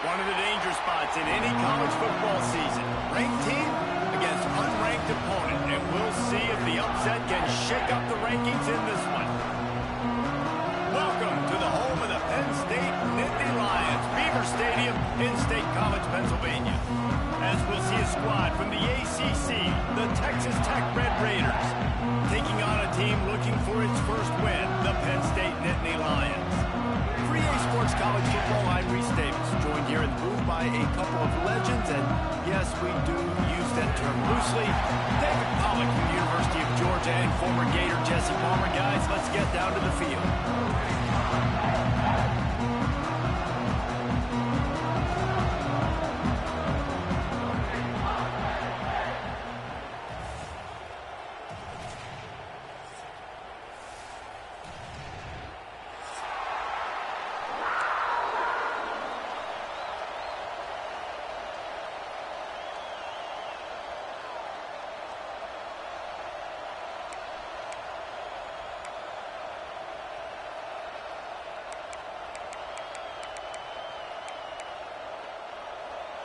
One of the danger spots in any college football season. Ranked team against unranked opponent. And we'll see if the upset can shake up the rankings in this one. Welcome to the home of the Penn State Nittany Lions, Beaver Stadium in State College, Pennsylvania. As we'll see a squad from the ACC, the Texas Tech Red Raiders, taking on a team looking for its first win, the Penn State Nittany Lions. For EA Sports College Football, I'm Reese Davis, joined here in the booth by a couple of legends, and yes, we do use that term loosely. David Pollock from the University of Georgia and former Gator Jesse Palmer. Guys, let's get down to the field.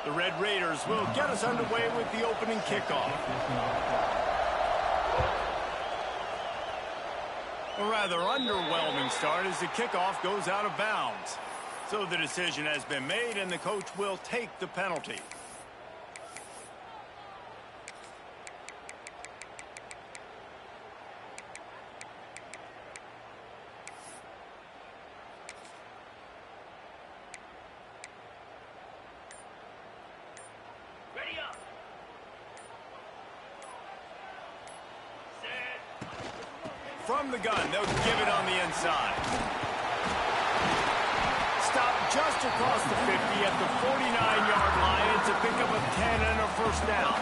The Red Raiders will get us underway with the opening kickoff. A rather underwhelming start as the kickoff goes out of bounds. So the decision has been made and the coach will take the penalty. From the gun, they'll give it on the inside. Stop just across the 50 at the 49-yard line. It's a pickup of 10 and a first down.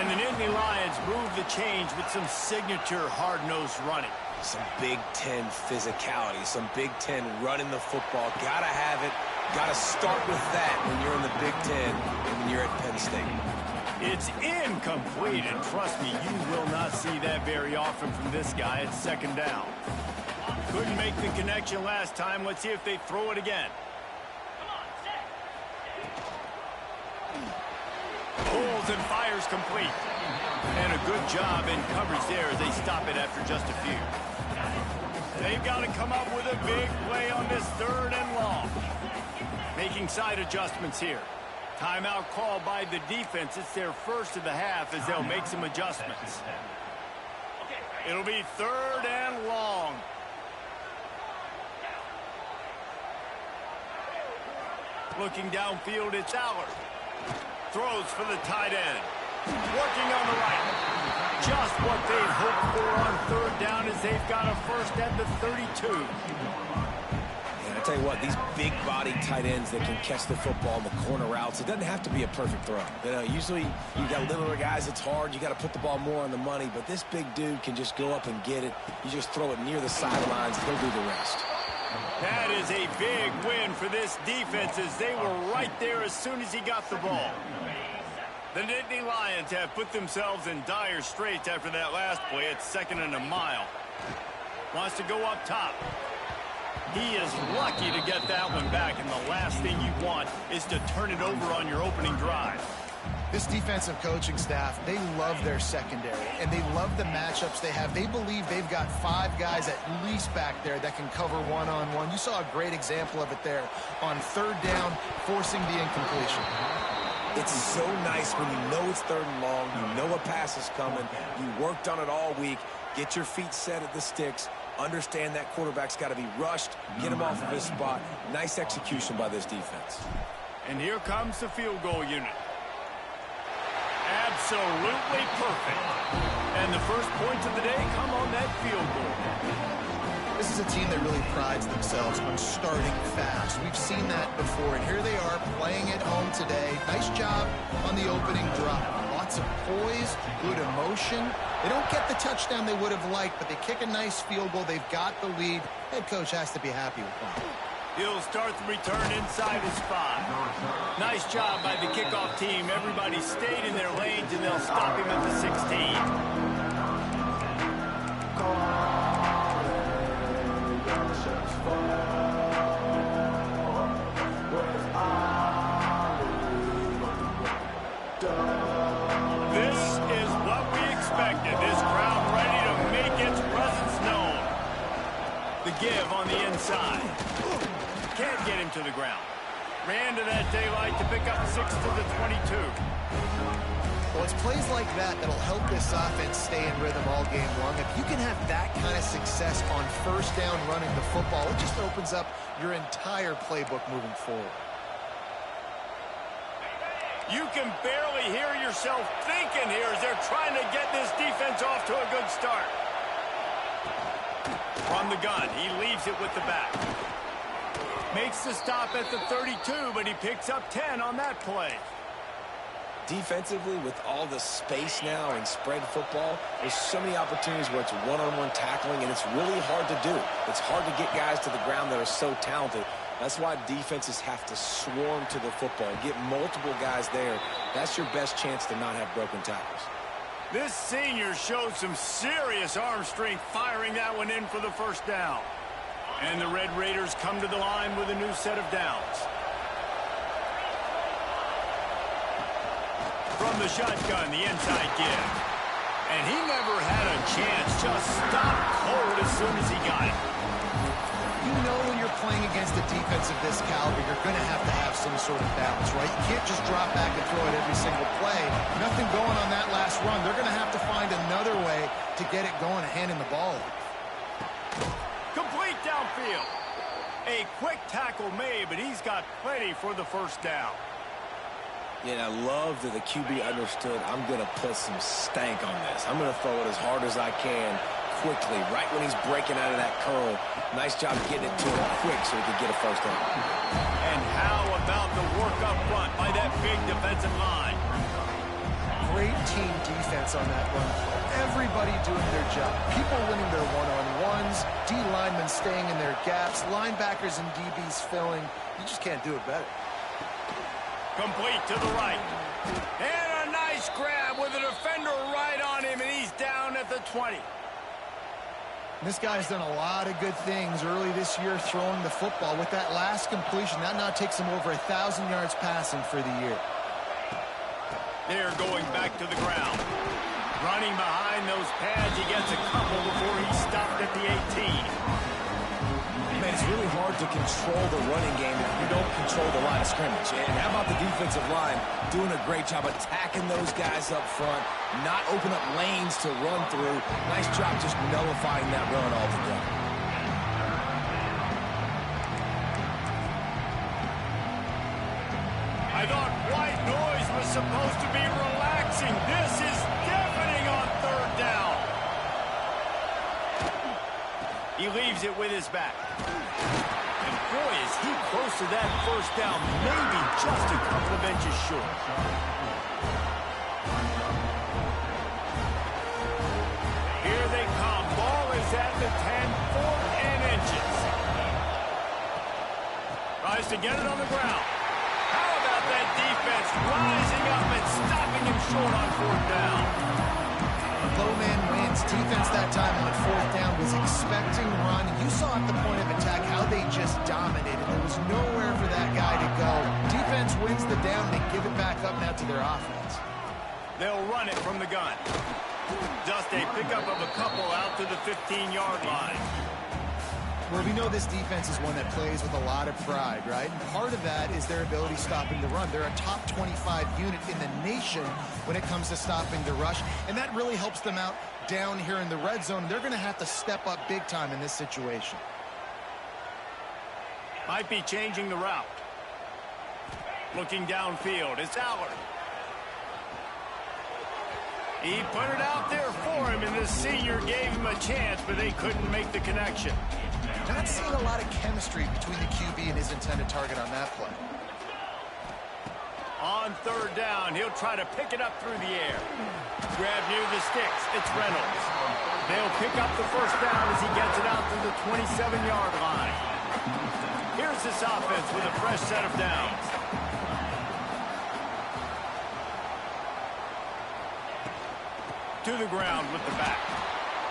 And the Nittany Lions move the change with some signature hard-nosed running. Some Big Ten physicality, some Big Ten running the football. Gotta have it. Gotta start with that when you're in the Big Ten and when you're at Penn State. It's incomplete, and trust me, you will not see that very often from this guy. It's second down. Couldn't make the connection last time. Let's see if they throw it again. Pulls and fires complete. And a good job in coverage there as they stop it after just a few. They've got to come up with a big play on this third and long. Making side adjustments here. Timeout called by the defense. It's their first of the half as they'll make some adjustments. It'll be third and long. Looking downfield, it's Allard. Throws for the tight end. Working on the right. Just what they'd hoped for on third down as they've got a first at the 32. Tell you what, these big-bodied tight ends that can catch the football in the corner routes, it doesn't have to be a perfect throw. You know, usually you got littler guys, it's hard. You got to put the ball more on the money, but this big dude can just go up and get it. You just throw it near the sidelines, he'll do the rest. That is a big win for this defense as they were right there as soon as he got the ball. The Nittany Lions have put themselves in dire straits after that last play. It's second and a mile. Wants to go up top. He is lucky to get that one back, and the last thing you want is to turn it over on your opening drive. This defensive coaching staff, they love their secondary, and they love the matchups they have. They believe they've got 5 guys at least back there that can cover one-on-one. You saw a great example of it there on third down, forcing the incompletion. It's so nice when you know it's third and long, you know a pass is coming, you worked on it all week, get your feet set at the sticks, understand that quarterback's got to be rushed, get him off of his spot. Nice execution by this defense. And here comes the field goal unit. Absolutely perfect. And the first points of the day come on that field goal. This is a team that really prides themselves on starting fast. We've seen that before, and here they are playing at home today. Nice job on the opening drive. Lots of poise, good emotion. They don't get the touchdown they would have liked, but they kick a nice field goal. They've got the lead. Head coach has to be happy with that. He'll start the return inside his 5. Nice job by the kickoff team. Everybody stayed in their lanes, and they'll stop him at the 16. This is what we expected. This crowd ready to make its presence known. The give on the inside. Can't get him to the ground. Ran to that daylight to pick up 6 to the 22. Well, it's plays like that that'll help this offense stay in rhythm all game long. If you can have that kind of success on first down running the football, it just opens up your entire playbook moving forward. You can barely hear yourself thinking here as they're trying to get this defense off to a good start. From the gun, he leaves it with the back. Makes the stop at the 32, but he picks up 10 on that play. Defensively, with all the space now and spread football, there's so many opportunities where it's one-on-one tackling, and it's really hard to do. It's hard to get guys to the ground that are so talented. That's why defenses have to swarm to the football, get multiple guys there. That's your best chance to not have broken tackles. This senior showed some serious arm strength firing that one in for the first down. And the Red Raiders come to the line with a new set of downs. From the shotgun, the inside give. And he never had a chance, just stopped cold as soon as he got it. You know when you're playing against a defense of this caliber, you're going to have some sort of balance, right? You can't just drop back and throw it every single play. Nothing going on that last run. They're going to have to find another way to get it going and handing the ball off. Complete downfield. A quick tackle made, but he's got plenty for the first down. Yeah, I love that the QB understood I'm going to put some stank on this. I'm going to throw it as hard as I can quickly, right when he's breaking out of that curl. Nice job getting it to him quick so he could get a first down. And how about the work up front by that big defensive line? Great team defense on that run play. Everybody doing their job. People winning their one-on-ones, D linemen staying in their gaps, linebackers and DBs filling. You just can't do it better. Complete to the right. And a nice grab with a defender right on him, and he's down at the 20. This guy's done a lot of good things early this year throwing the football. With that last completion, that now takes him over 1,000 yards passing for the year. They're going back to the ground. Running behind those pads, he gets a couple before he stopped at the 18. Man, it's really hard to control the running game if you don't control the line of scrimmage. And how about the defensive line doing a great job attacking those guys up front, not open up lanes to run through. Nice job just nullifying that run altogether. I thought white noise was supposed to be relaxing. This is deafening on third down. He leaves it with his back. And boy, is he close to that first down, maybe just a couple of inches short. Here they come. Ball is at the 10, 4 and inches. Tries to get it on the ground. How about that defense rising up and stopping him short on fourth down? Low man wins. Defense that time on fourth down was expecting run. You saw at the point of attack how they just dominated. There was nowhere for that guy to go. Defense wins the down. They give it back up now to their offense. They'll run it from the gun. Just a pickup of a couple out to the 15-yard line. Well, we know this defense is one that plays with a lot of pride, right? And part of that is their ability stopping the run. They're a top 25 unit in the nation when it comes to stopping the rush, and that really helps them out down here in the red zone. They're going to have to step up big time in this situation. Might be changing the route. Looking downfield, it's Allard. He put it out there for him, and the senior gave him a chance, but they couldn't make the connection. Not seeing a lot of chemistry between the QB and his intended target on that play. On third down, he'll try to pick it up through the air. Grab near the sticks, it's Reynolds. They'll pick up the first down as he gets it out to the 27-yard line. Here's this offense with a fresh set of downs. To the ground with the back.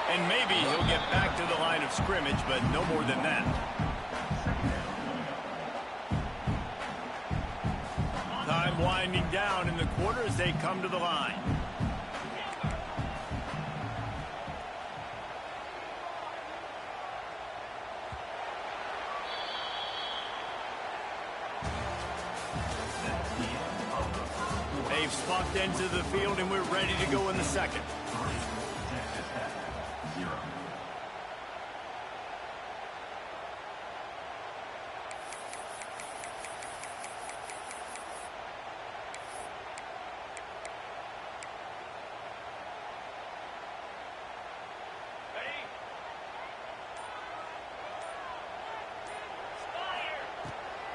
And maybe he'll get back to the line of scrimmage, but no more than that. Time winding down in the quarter as they come to the line. They've swapped ends of the field, and we're ready to go in the second.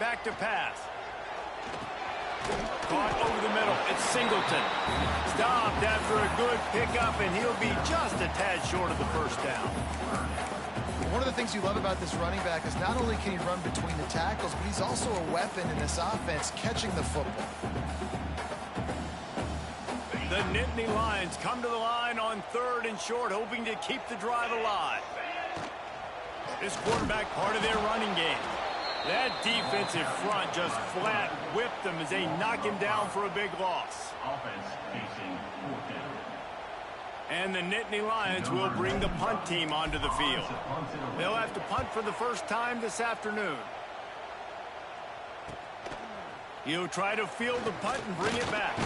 Back to pass. Caught over the middle. It's Singleton. Stopped after a good pickup, and he'll be just a tad short of the first down. One of the things you love about this running back is not only can he run between the tackles, but he's also a weapon in this offense catching the football. The Nittany Lions come to the line on 3rd and short, hoping to keep the drive alive. This quarterback part of their running game. That defensive front just flat whipped them as they knock him down for a big loss. And the Nittany Lions will bring the punt team onto the field. They'll have to punt for the first time this afternoon. He'll try to field the punt and bring it back.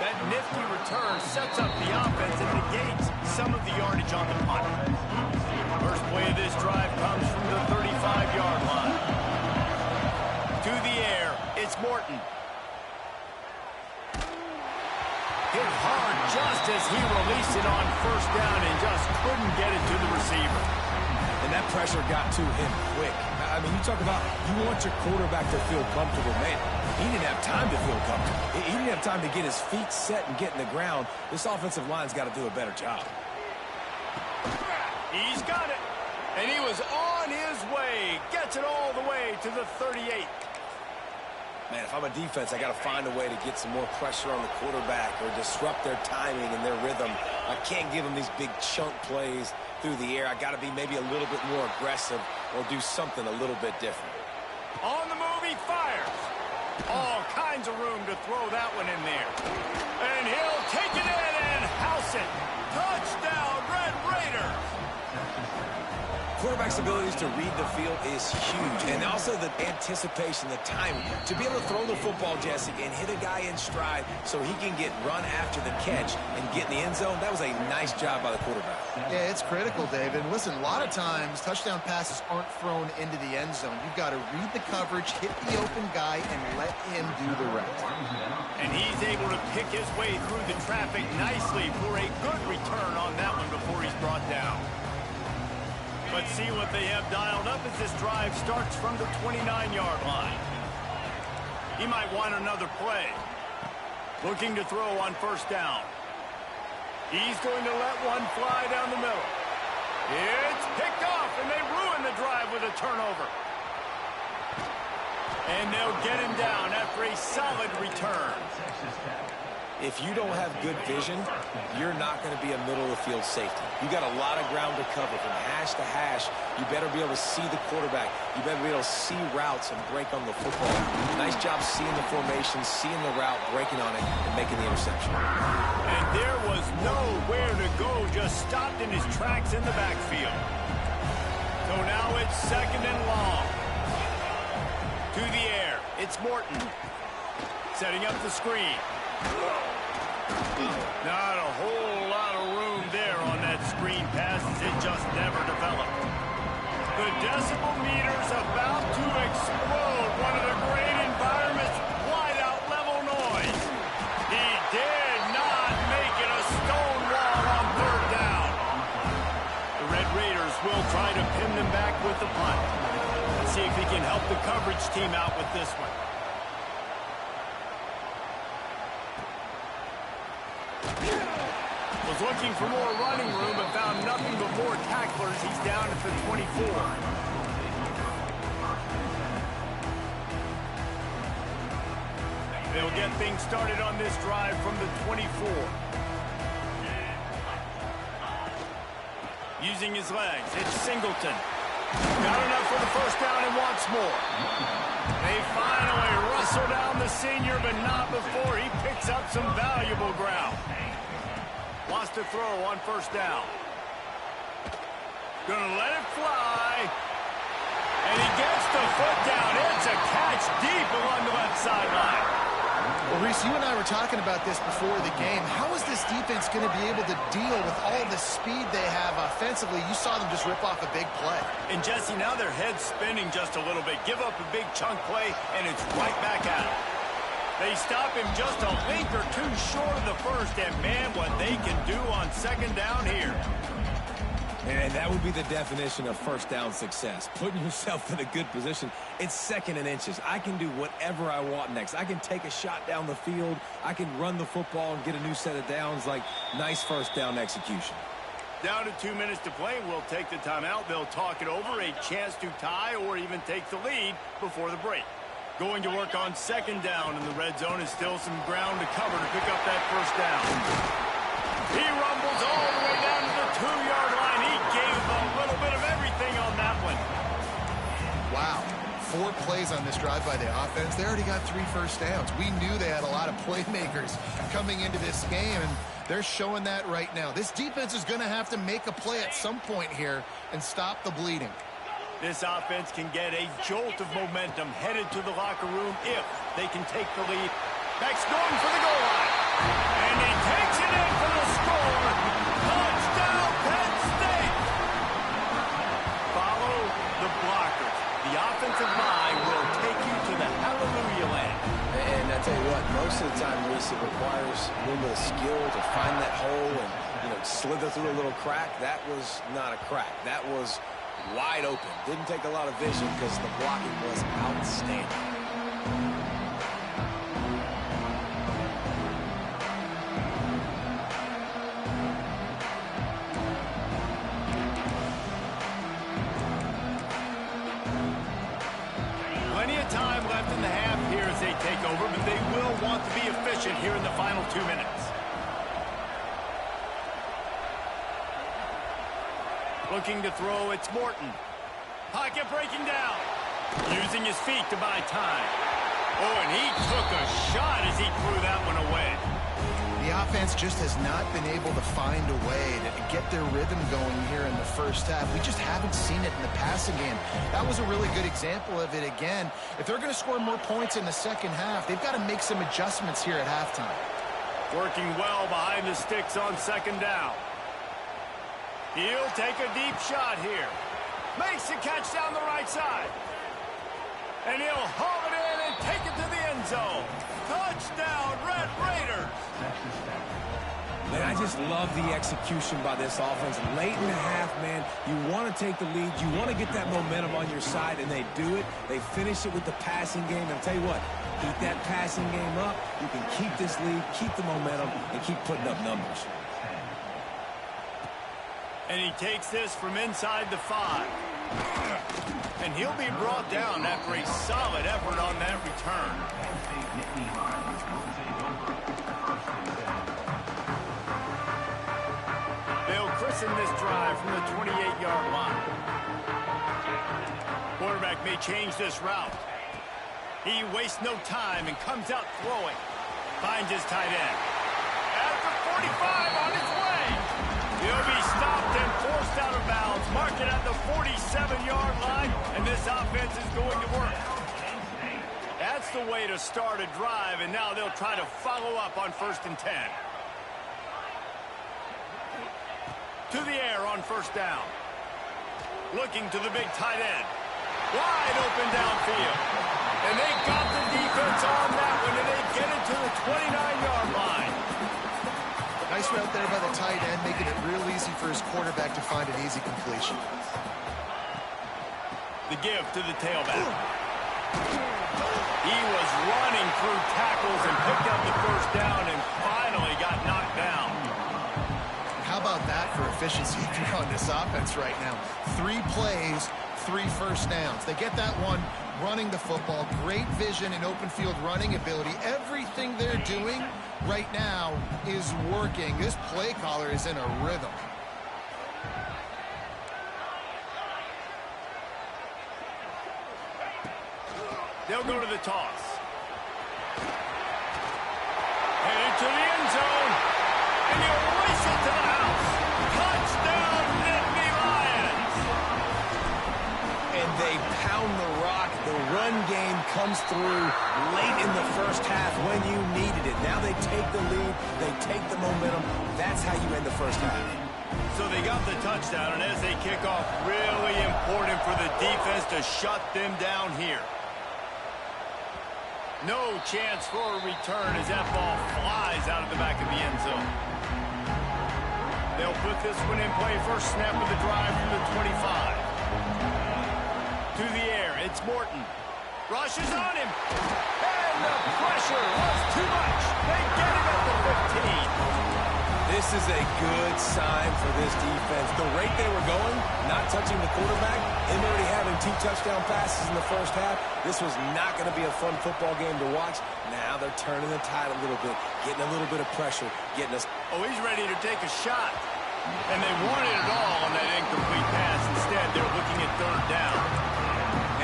That nifty return sets up the offense and negates some of the yardage on the punt. First play of this drive comes from the 35-yard line. To the air, it's Morton. Hit hard just as he released it on first down and just couldn't get it to the receiver. And that pressure got to him quick. I mean, you talk about you want your quarterback to feel comfortable. Man, he didn't have time to feel comfortable. He didn't have time to get his feet set and get in the ground. This offensive line's got to do a better job. He's got it. And he was on his way. Gets it all the way to the 38. Man, if I'm a defense, I got to find a way to get some more pressure on the quarterback or disrupt their timing and their rhythm. I can't give them these big chunk plays through the air. I got to be maybe a little bit more aggressive or do something a little bit different. On the move, he fires. All kinds of room to throw that one in there. And he'll take it in and house it. Touchdown, Red Raiders. Quarterback's abilities to read the field is huge. And also the anticipation, the timing. To be able to throw the football, Jesse, and hit a guy in stride so he can get run after the catch and get in the end zone, that was a nice job by the quarterback. Yeah, it's critical, David. Listen, a lot of times touchdown passes aren't thrown into the end zone. You've got to read the coverage, hit the open guy, and let him do the rest. And he's able to pick his way through the traffic nicely for a good return on that one before he's brought down. Let's see what they have dialed up as this drive starts from the 29-yard line. He might want another play. Looking to throw on first down. He's going to let one fly down the middle. It's picked off, and they ruin the drive with a turnover. And they'll get him down after a solid return. If you don't have good vision, you're not going to be a middle-of-the-field safety. You got a lot of ground to cover from hash to hash. You better be able to see the quarterback. You better be able to see routes and break on the football. Nice job seeing the formation, seeing the route, breaking on it, and making the interception. And there was nowhere to go, just stopped in his tracks in the backfield. So now it's second and long. To the air, it's Morton. Setting up the screen. Not a whole lot of room there on that screen pass as it just never developed. The decibel meter's about to explode. One of the great environments, wide out level noise. He did not make it a stone wall on third down. The Red Raiders will try to pin them back with the punt. Let's see if he can help the coverage team out with this one. Was looking for more running room but found nothing but more tacklers. He's down at the 24. They'll get things started on this drive from the 24. Using his legs, it's Singleton. Got enough for the first down and wants more. They finally rust whistle down the senior, but not before he picks up some valuable ground. Wants to throw on first down. Gonna let it fly. And he gets the foot down. It's a catch deep along the left sideline. Well, Reese, you and I were talking about this before the game. How is this defense going to be able to deal with all the speed they have offensively? You saw them just rip off a big play. And, Jesse, now their head's spinning just a little bit. Give up a big chunk play, and it's right back at him. They stop him just a link or two short of the first, and, man, what they can do on second down here. And that would be the definition of first down success. Putting yourself in a good position. It's second and inches. I can do whatever I want next. I can take a shot down the field. I can run the football and get a new set of downs. Like, nice first down execution. Down to 2 minutes to play. We'll take the timeout. They'll talk it over. A chance to tie or even take the lead before the break. Going to work on second down in the red zone is still some ground to cover to pick up that first down. He rumbles all the way down to the 2-yard line. He gave a little bit of everything on that one. Wow. 4 plays on this drive by the offense. They already got 3 first downs. We knew they had a lot of playmakers coming into this game, and they're showing that right now. This defense is going to have to make a play at some point here and stop the bleeding. This offense can get a jolt of momentum headed to the locker room if they can take the lead. Beck's going for the goal line. And he takes it in for the score. Touchdown, Penn State. Follow the blockers. The offensive line will take you to the hallelujah land. And I tell you what, most of the time, Reese, it requires a little bit of skill to find that hole and, slither through a little crack. That was not a crack. That was wide open. Didn't take a lot of vision because the blocking was outstanding. Plenty of time left in the half here as they take over, but they will want to be efficient here in the final 2 minutes. Looking to throw, it's Morton. Pocket breaking down. Using his feet to buy time. Oh, and he took a shot as he threw that one away. The offense just has not been able to find a way to get their rhythm going here in the first half. We just haven't seen it in the passing game. That was a really good example of it again. If they're going to score more points in the second half, they've got to make some adjustments here at halftime. Working well behind the sticks on second down. He'll take a deep shot here. Makes the catch down the right side. And he'll haul it in and take it to the end zone. Touchdown, Red Raiders. Man, I just love the execution by this offense. Late in the half, man, you want to take the lead. You want to get that momentum on your side, and they do it. They finish it with the passing game. And I'll tell you what, keep that passing game up. You can keep this lead, keep the momentum, and keep putting up numbers. And he takes this from inside the 5. And he'll be brought down after a solid effort on that return. They'll christen this drive from the 28-yard line. Quarterback may change this route. He wastes no time and comes out throwing. Finds his tight end. At the 45 on his way. He'll be stopped and forced out of bounds. Mark it at the 47-yard line, and this offense is going to work. That's the way to start a drive, and now they'll try to follow up on 1st and 10. To the air on first down. Looking to the big tight end. Wide open downfield. And they got the defense on that one, and they get it to the 29-yard line. Nice route there by the tight end, making it real easy for his quarterback to find an easy completion. The give to the tailback. He was running through tackles and picked up the first down and finally got knocked down. How about that for efficiency on this offense right now? 3 plays, 3 first downs. They get that one running the football. Great vision and open field running ability. Everything they're doing right now is working. This play caller is in a rhythm. They'll go to the toss. to the end zone. And he'll race it to the house. Touchdown, Nittany Lions. And they pound the rock. The run game comes through late in the first half when you needed it. Now they take the lead. They take the momentum. That's how you end the first half. So they got the touchdown, and as they kick off, really important for the defense to shut them down here. No chance for a return as that ball flies out of the back of the end zone. They'll put this one in play. First snap of the drive from the 25. To the air, it's Morton. Rushes on him. And the pressure was too much. They get him at the 15. This is a good sign for this defense. The rate they were going, not touching the quarterback, him already having 2 touchdown passes in the first half, this was not going to be a fun football game to watch. Now they're turning the tide a little bit, getting a little bit of pressure, getting us. Oh, he's ready to take a shot. And they wanted it all on that incomplete pass. Instead, they're looking at third down.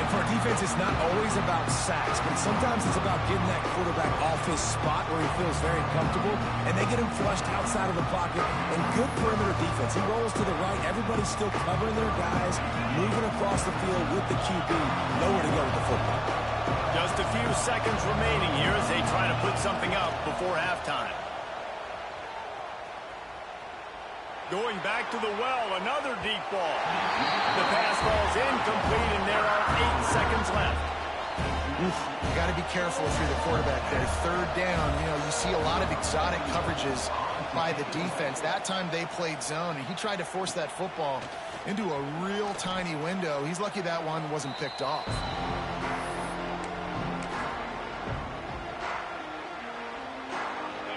And for a defense, it's not always about sacks, but sometimes it's about getting that quarterback off his spot where he feels very comfortable, and they get him flushed outside of the pocket. And good perimeter defense. He rolls to the right. Everybody's still covering their guys, moving across the field with the QB. Nowhere to go with the football. Just a few seconds remaining here as they try to put something up before halftime. Going back to the well, another deep ball. The pass ball's incomplete, and there are 8 seconds left. You got to be careful if you're the quarterback there. Third down, you know, you see a lot of exotic coverages by the defense. That time they played zone, and he tried to force that football into a real tiny window. He's lucky that one wasn't picked off.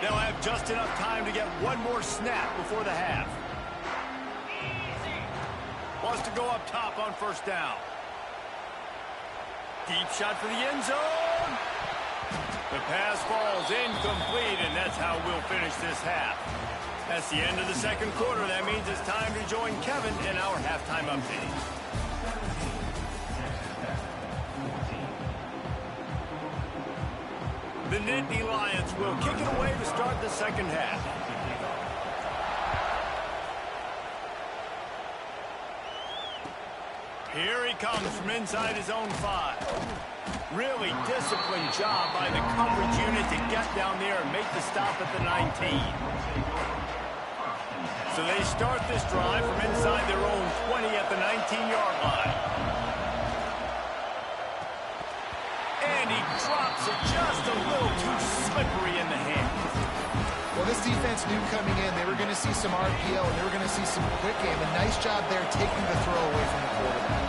They'll have just enough time to get one more snap before the half. Wants to go up top on first down. Deep shot for the end zone. The pass falls incomplete, and that's how we'll finish this half. That's the end of the second quarter. That means it's time to join Kevin in our halftime update. The Nittany Lions will kick it away to start the second half. Here he comes from inside his own 5. Really disciplined job by the coverage unit to get down there and make the stop at the 19. So they start this drive from inside their own 20 at the 19-yard line. And he drops it just a little too slippery in the hand. Well, this defense knew coming in they were going to see some RPO and they were going to see some quick game. A nice job there taking the throw away from the quarterback.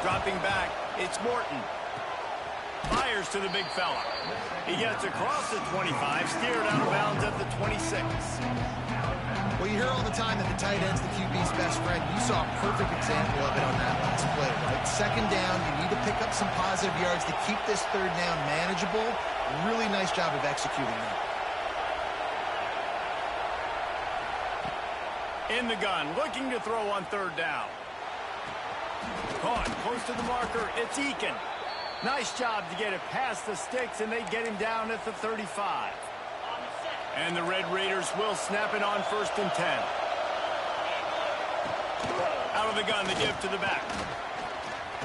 Dropping back, it's Morton. Fires to the big fella. He gets across the 25, steered out of bounds at the 26. Well, you hear all the time that the tight end's the QB's best friend. You saw a perfect example of it on that last play, right? Second down, you need to pick up some positive yards to keep this third down manageable. Really nice job of executing that. In the gun, looking to throw on third down. Caught close to the marker, it's Eakin. Nice job to get it past the sticks, and they get him down at the 35. And the Red Raiders will snap it on first and 10. Out of the gun, the give to the back.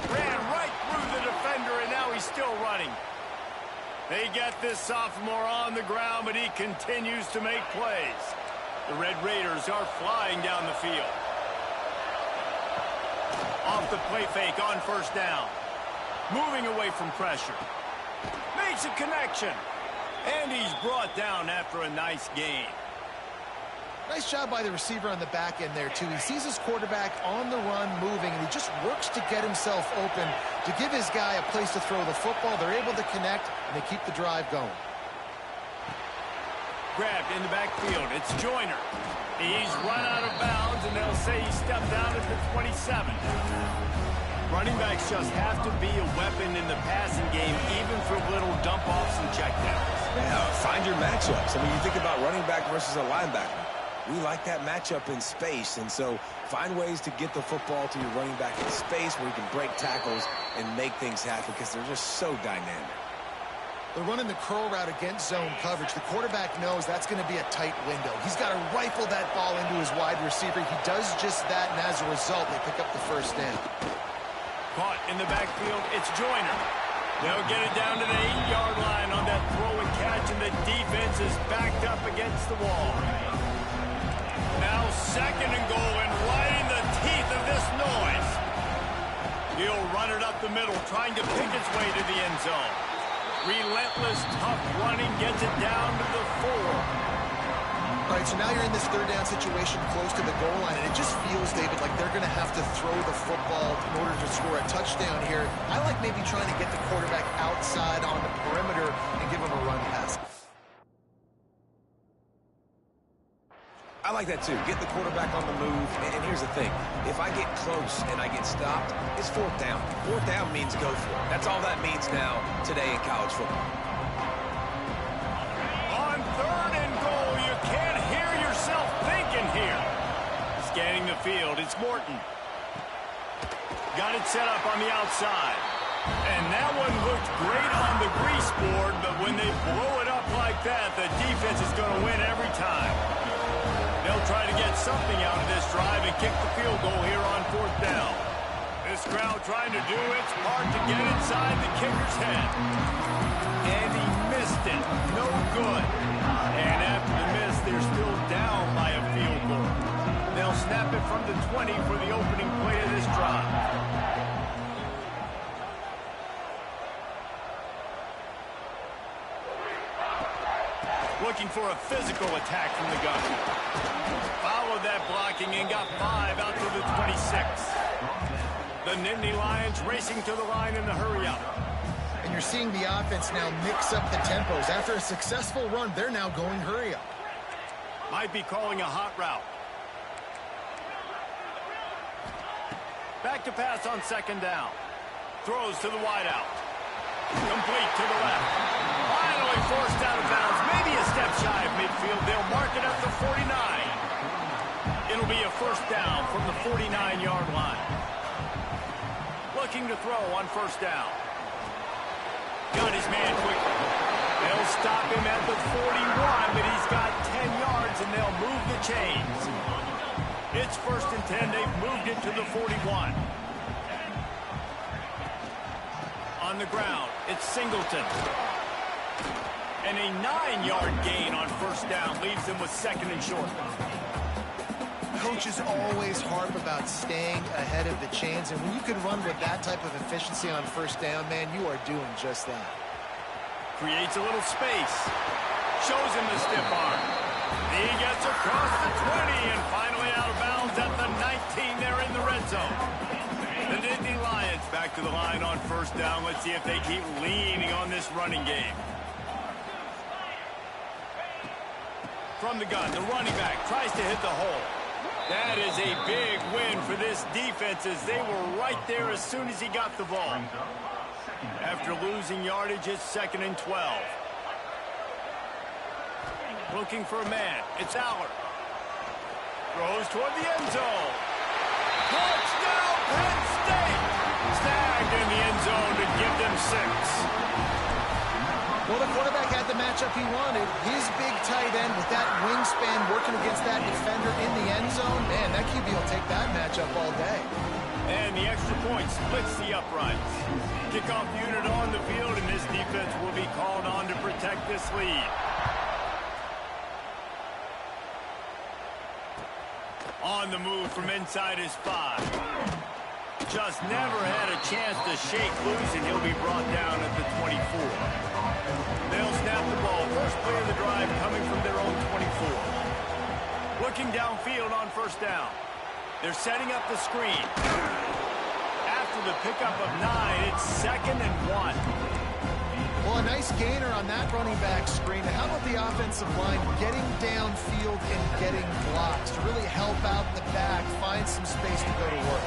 Ran right through the defender, and now he's still running. They get this sophomore on the ground, but he continues to make plays. The Red Raiders are flying down the field. Off the play fake on first down. Moving away from pressure. Makes a connection. And he's brought down after a nice gain. Nice job by the receiver on the back end there, too. He sees his quarterback on the run moving, and he just works to get himself open to give his guy a place to throw the football. They're able to connect, and they keep the drive going. Grabbed in the backfield. It's Joyner. He's run out of bounds, and they'll say he stepped out at the 27. Running backs just have to be a weapon in the passing game, even for little dump-offs and checkdowns. Yeah, find your matchups. I mean, you think about running back versus a linebacker. we like that matchup in space. And so find ways to get the football to your running back in space where he can break tackles and make things happen because they're just so dynamic. They're running the curl route against zone coverage. The quarterback knows that's going to be a tight window. He's got to rifle that ball into his wide receiver. He does just that, and as a result, they pick up the first down. Caught in the backfield, it's Joyner. They'll get it down to the 8-yard line on that throw and catch, and the defense is backed up against the wall. Now 2nd and goal, and right in the teeth of this noise. He'll run it up the middle, trying to pick its way to the end zone. Relentless, tough running, gets it down to the 4. All right, so now you're in this 3rd down situation close to the goal line, and it just feels, David, like they're going to have to throw the football in order to score a touchdown here. I like maybe trying to get the quarterback outside on the perimeter and give him a run pass. I like that too. Get the quarterback on the move. And here's the thing. If I get close and I get stopped, it's 4th down. 4th down means go for it. That's all that means now today in college football. On 3rd and goal, you can't hear yourself thinking here. Scanning the field, it's Morton. Got it set up on the outside. And that one looked great on the grease board, but when they blow it up like that, the defense is going to win every time. They'll try to get something out of this drive and kick the field goal here on 4th down. This crowd trying to do its part to get inside the kicker's head. And he missed it. No good. And after the miss, they're still down by a field goal. They'll snap it from the 20 for the opening play of this drive. Looking for a physical attack from the gun. Followed that blocking and got 5 out to the 26. The Nittany Lions racing to the line in the hurry-up. And you're seeing the offense now mix up the tempos. After a successful run, they're now going hurry-up. Might be calling a hot route. Back to pass on 2nd down. Throws to the wideout. Complete to the left. Finally forced out of bounds. Maybe a step shy of midfield. They'll mark it up to 49. It'll be a 1st down from the 49-yard line. Looking to throw on 1st down. Got his man quickly. They'll stop him at the 41, but he's got 10 yards, and they'll move the chains. It's 1st and 10. They've moved it to the 41. On the ground, it's Singleton. And a 9-yard gain on 1st down leaves them with 2nd and short. Coaches always harp about staying ahead of the chains, and when you can run with that type of efficiency on 1st down, man, you are doing just that. Creates a little space. Shows him the stiff arm. He gets across the 20 and finally out of bounds at the 19. They're in the red zone. The Nittany Lions back to the line on 1st down. Let's see if they keep leaning on this running game. From the gun, the running back tries to hit the hole. That is a big win for this defense as they were right there as soon as he got the ball. After losing yardage, it's 2nd and 12. Looking for a man. It's Aller. Throws toward the end zone. Touchdown, Penn State! Snagged in the end zone to give them 6. Well, the quarterback had the matchup he wanted. His big tight end with that wingspan working against that defender in the end zone. Man, that QB will take that matchup all day. And the extra point splits the uprights. Kickoff unit on the field, and this defense will be called on to protect this lead. On the move from inside his 5. Just never had a chance to shake loose, and he'll be brought down at the 24. They'll snap the ball. First play of the drive coming from their own 24. Looking downfield on 1st down. They're setting up the screen. After the pickup of 9, it's 2nd and 1. Well, a nice gainer on that running back screen. And how about the offensive line getting downfield and getting blocks to really help out the back, find some space to go to work.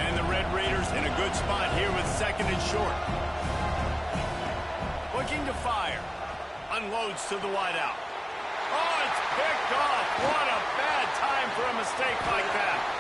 And the Red Raiders in a good spot here with 2nd and short. Looking to fire. Unloads to the wideout. Oh, it's picked off. What a bad time for a mistake like that.